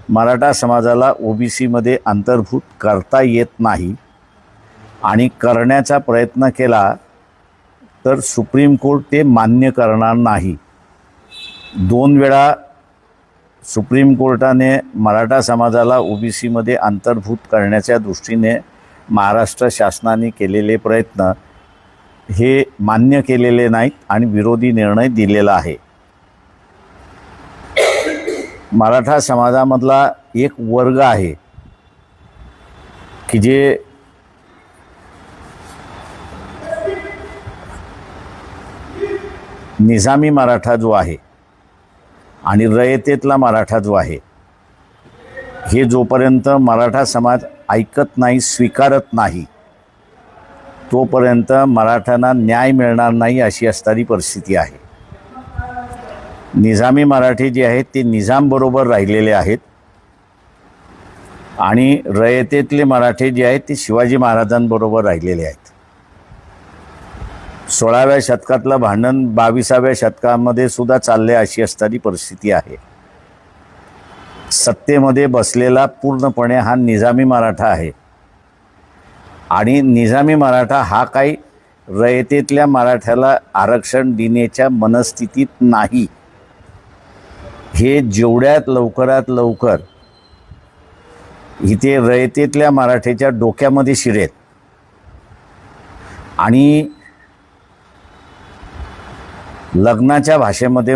मराठा समाजाला ओबीसीमध्ये अंतर्भूत करता येत नाही आणि करण्याचा प्रयत्न केला तर सुप्रीम कोर्ट ते मान्य करणार नाही। 2 वेळा सुप्रीम कोर्टाने मराठा समाजाला ओबीसीमध्ये अंतर्भूत करण्याच्या दृष्टीने महाराष्ट्र शासनाने केलेले प्रयत्न हे मान्य केलेले नाहीत आणि विरोधी निर्णय दिलेला आहे। मराठा समाजामधला एक वर्ग आहे की जे निजामी मराठा जो आहे आणि रयतेतला मराठा जो आहे, हे जोपर्यंत मराठा समाज ऐकत नाही, स्वीकारत नाही, तोपर्यंत मराठ्यांना न्याय मिळणार नाही अशी असणारी परिस्थिती आहे। निजामी मराठी जे आहेत ते निजामबरोबर राहिलेले आहेत आणि रयतेतले मराठे जे आहेत ते शिवाजी महाराजांबरोबर राहिलेले आहेत। 16व्या शतकातलं भांडण 22व्या शतकामध्ये सुद्धा चालले अशी असणारी परिस्थिती आहे। सत्तेमध्ये बसलेला पूर्णपणे हा निजामी मराठा आहे आणि निजामी मराठा हा काही रयतेतल्या मराठ्याला आरक्षण देण्याच्या मनस्थितीत नाही। हे जेवढ्यात लवकरात लवकर इथे रयतेतल्या मराठ्याच्या डोक्यामध्ये शिरेत आणि लग्नाच्या भाषेमध्ये